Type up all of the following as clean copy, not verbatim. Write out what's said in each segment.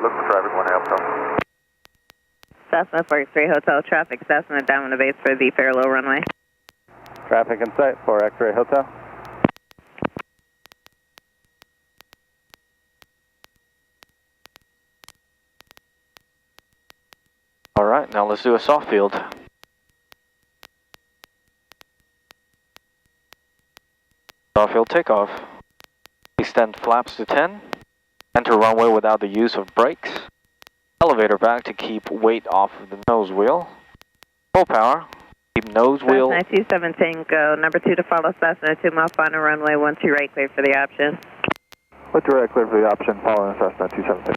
Look for traffic, 1 Alpha. Cessna 43 Hotel, traffic Cessna down on the base for the parallel runway. Traffic in sight for X-Ray Hotel. All right, now let's do a soft field. Soft field takeoff. Extend flaps to 10. Enter runway without the use of brakes. Elevator back to keep weight off of the nose wheel. Full power. Keep nose wheel. Cessna 217, go. Number 2 to follow Cessna 2 mile final runway 12 right, clear for the option. 12 right, clear for the option, following Cessna 217.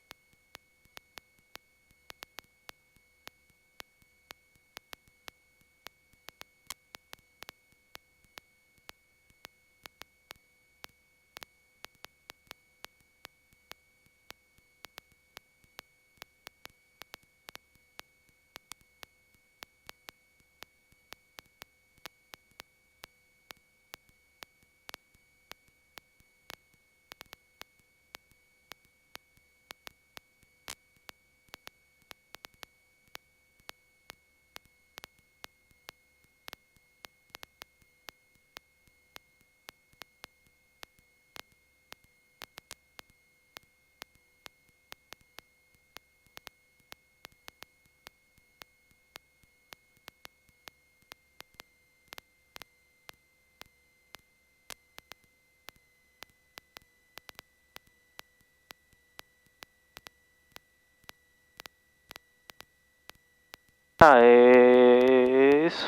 Nice.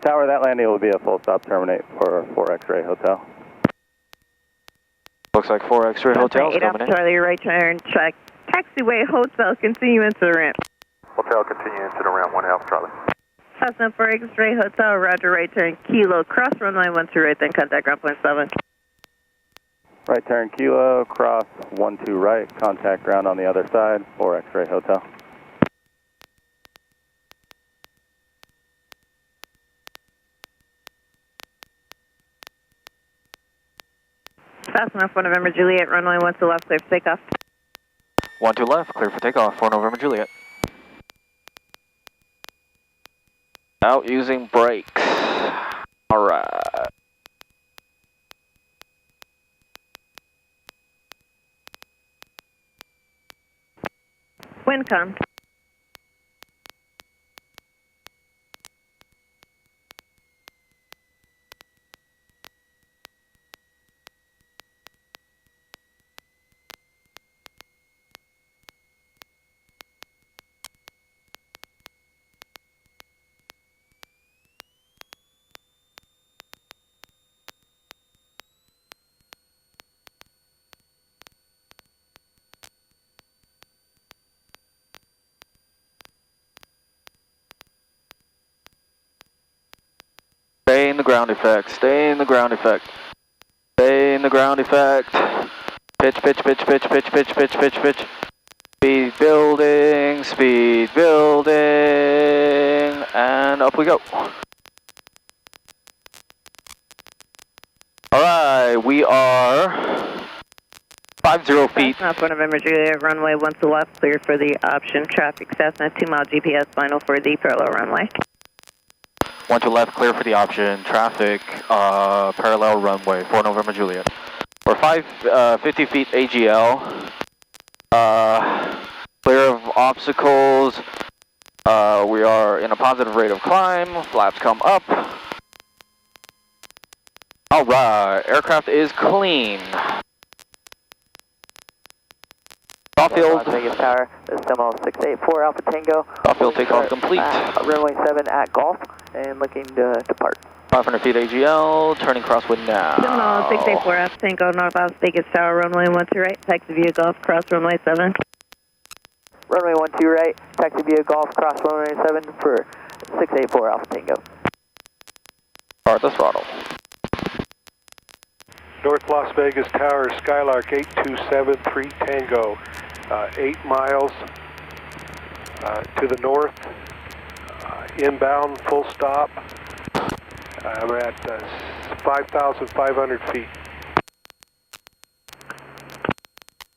Tower, that landing will be a full stop terminate for 4 X-Ray Hotel. Looks like 4 X-Ray Hotels 8 coming in. Charlie, right turn, check. Taxiway Hotel, continue into the ramp. Hotel, continue into the ramp, 1 Alpha, Charlie. Cessna 4 X-Ray Hotel, roger, right turn, Kilo, cross runway 12 right, then contact ground point 7. Right turn Kilo, cross 12 right, contact ground on the other side, 4 X-Ray Hotel. Cessna 4 November Juliet, runway 12 left, clear for takeoff. 12 left, clear for takeoff, 4 November Juliet. Out using brakes. Alright. Wind calm. Stay in the ground effect, stay in the ground effect. Stay in the ground effect. Pitch, pitch, pitch, pitch, pitch, pitch, pitch, pitch, pitch. Speed building, and up we go. Alright, we are 50 feet. Cessna 4 November Juliet, runway 12 left, clear for the option. Traffic Cessna 2 mile GPS final for the parallel runway. 12 left, clear for the option. Traffic, parallel runway, 4 November Juliet. We're 50 feet AGL. Clear of obstacles. We are in a positive rate of climb. Flaps come up. Alright, aircraft is clean. Soft field. Las Vegas Tower, this is Demo 684 Alpha Tango. Soft field takeoff complete. Runway 7 at Golf and looking to depart. 500 feet AGL, turning crosswind now. Seminole 684 F Tango, North Las Vegas Tower, runway 12 right, taxi via Golf, cross runway 7. Runway 12 right, taxi via Golf, cross runway 7 for 684 Alpha Tango. Start the throttle. North Las Vegas Tower, Skylark 8273 Tango, 8 miles, to the north, inbound, full stop. We're at 5,500 feet.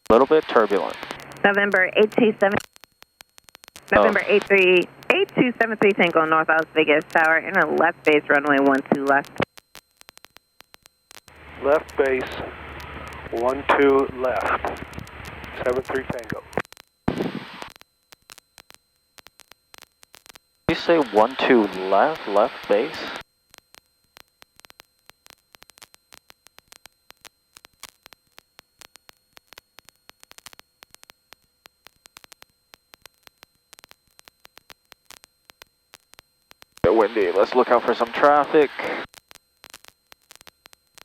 A little bit turbulent. November 8273 Tango North Las Vegas Tower, in a left base runway 12 left. Left base, 12 left. 73 Tango. You say 12 left base? Windy, let's look out for some traffic.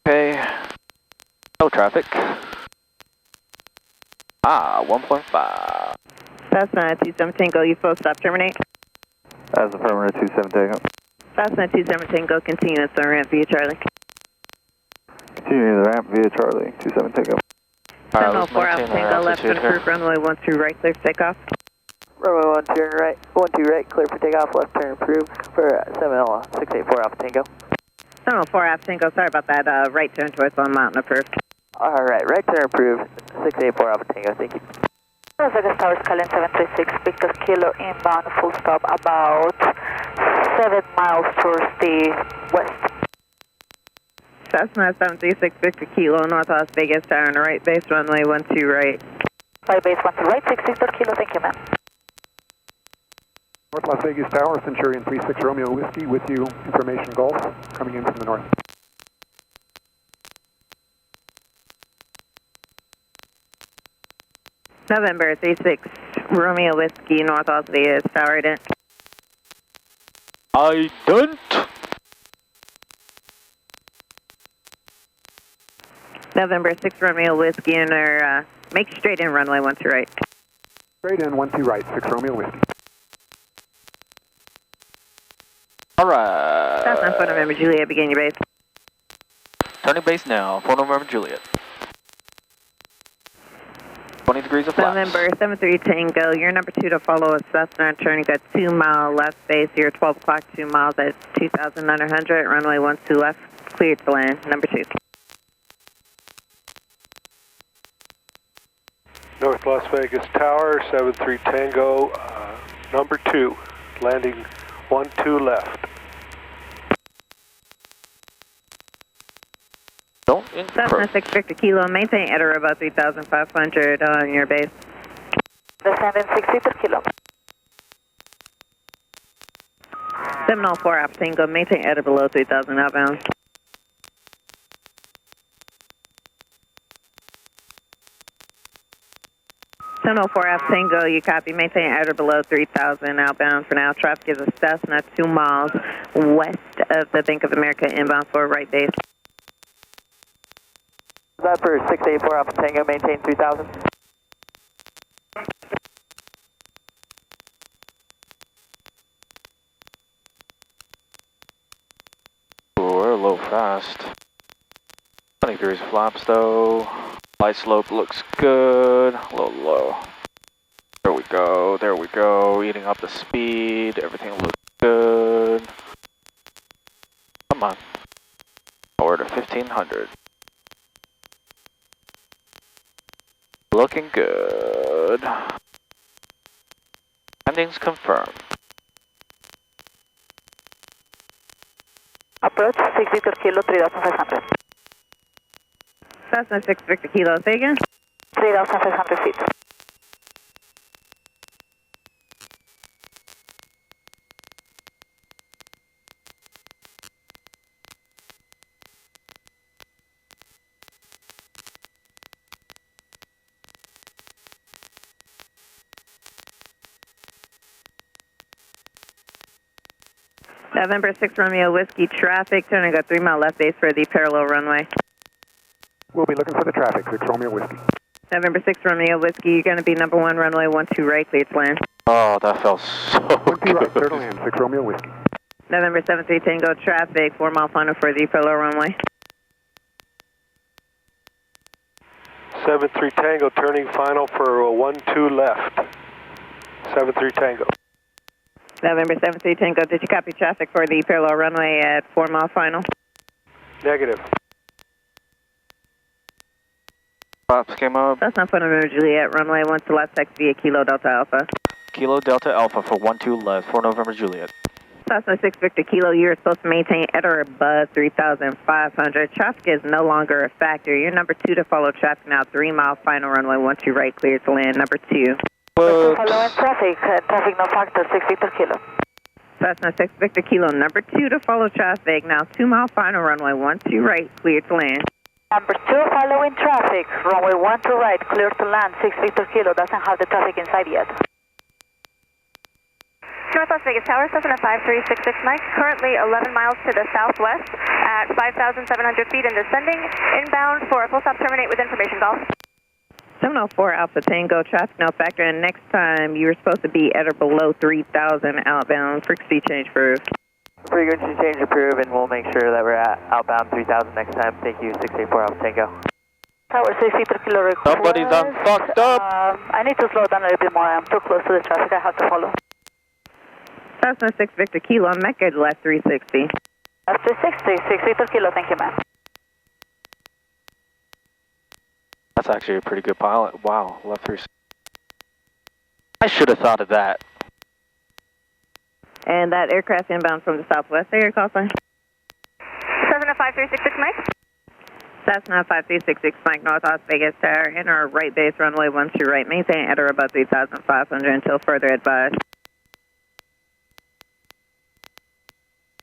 Okay, no traffic. 1.5. Cessna 27 Tango, you full stop, terminate. As affirmative, 27 Tango. Cessna 27 Tango, continue on ramp via Charlie. Continuing the ramp via Charlie, 27 Tango. 704 Alpha Tango, left on approved, runway 12 right, clear for takeoff. Runway 12 right, 12 right, clear for takeoff, left turn approved for 684 Alpha Tango. 704 Alpha Tango, sorry about that, right turn towards Long Mountain approved. Alright, right turn approved, 684 Alpha Tango, thank you. Las Vegas Tower, Skyline 736, Victor Kilo inbound, full stop about 7 miles towards the west. Cessna 736 Victor Kilo, North Las Vegas Tower, on the right base runway 12 right. Right base 12 right, 6 Victor Kilo, thank you ma'am. North Las Vegas Tower, Centurion 36 Romeo Whiskey with you, information Golf, coming in from the north. November 36 Romeo Whiskey, North Las Vegas Tower, ident. I don't. November 6 Romeo Whiskey, and make straight in runway 12 right. Straight in, 12 right, 6 Romeo Whiskey. Alright. That's on 4 November Juliet, begin your base. Turning base now, 4 November Juliet. 20 degrees of flaps. November 73 Tango, you're number 2 to follow a Cessna, turning at 2 mile left base, you're 12 o'clock, 2 miles at 2,900, runway 12 left, cleared to land, number 2. North Las Vegas Tower, 73 Tango, number 2, landing 12 left. Don't Cessna encroach. 6 Victor Kilo, maintain at or about 3,500 on your base. Descending 6 Victor Kilo. 704 Alpha Tango, maintain at or below 3,000 outbound. .04 Alpha Tango, you copy. Maintain at or below 3,000 outbound for now. Traffic is a Cessna 2 miles west of the Bank of America inbound for right base. That for 684 Alpha Tango, maintain 3,000. Ooh, we're a little fast. 20 degrees of flaps though. Light slope looks good. A little low. There we go, there we go. Eating up the speed. Everything looks good. Come on. Forward to 1,500. Looking good. Landings confirmed. Approach 6 Victor Kilo, 3,500. Cessna 6 Victor Kilo, say again? 3,500 feet. November 6 Romeo Whiskey, traffic, turning at 3 mile left base for the parallel runway. We'll be looking for the traffic, 6 Romeo Whiskey. November 6 Romeo Whiskey, you're going to be number 1, runway 12 right, clear to land. Oh, that felt so 12 good. right, clear to land, 6 Romeo Whiskey. November 73 Tango, traffic, 4 mile final for the parallel runway. 73 Tango, turning final for 12 left. 73 Tango. November 73 Tango, did you copy traffic for the parallel runway at 4 mile final? Negative. Flaps came up. Cessna 172N Juliet, runway 12 left, taxi via Kilo Delta Alpha. Kilo Delta Alpha for 12 left, 4 November Juliet. Cessna 6 Victor Kilo, you're supposed to maintain at or above 3,500. Traffic is no longer a factor. You're number 2 to follow traffic now, 3 mile final runway 12 right, cleared to land, number 2. Following traffic, traffic no factor, 6 Victor Kilo. Cessna 6 Victor Kilo, number 2 to follow traffic now, 2 mile final runway 12 right, cleared to land. Number 2 following traffic, runway 12 right, clear to land, 6 Victor Kilo, doesn't have the traffic inside yet. North Las Vegas Tower, Cessna 5366 Mike, currently 11 miles to the southwest at 5,700 feet and descending, inbound for a full stop terminate with information golf. 704 Alpha Tango, traffic no factor, and next time you were supposed to be at or below 3,000 outbound, frequency change approved. Frequency change approved, and we'll make sure that we're at outbound 3,000 next time. Thank you, 684 Alpha Tango. Tower 6 Victor Kilo request. Somebody's done fucked up. I need to slow down a little bit more, I'm too close to the traffic, I have to follow. Cessna 6 Victor Kilo, Mecca left 360. Left 360, 6 Victor Kilo, thank you, ma'am. That's actually a pretty good pilot. Wow, left 360. I should have thought of that. And that aircraft inbound from the southwest area, call sign? Cessna 5366 Mike. Cessna 5366 Mike, North Las Vegas Tower, enter right base runway 12 right, maintain at or above 3,500 until further advised.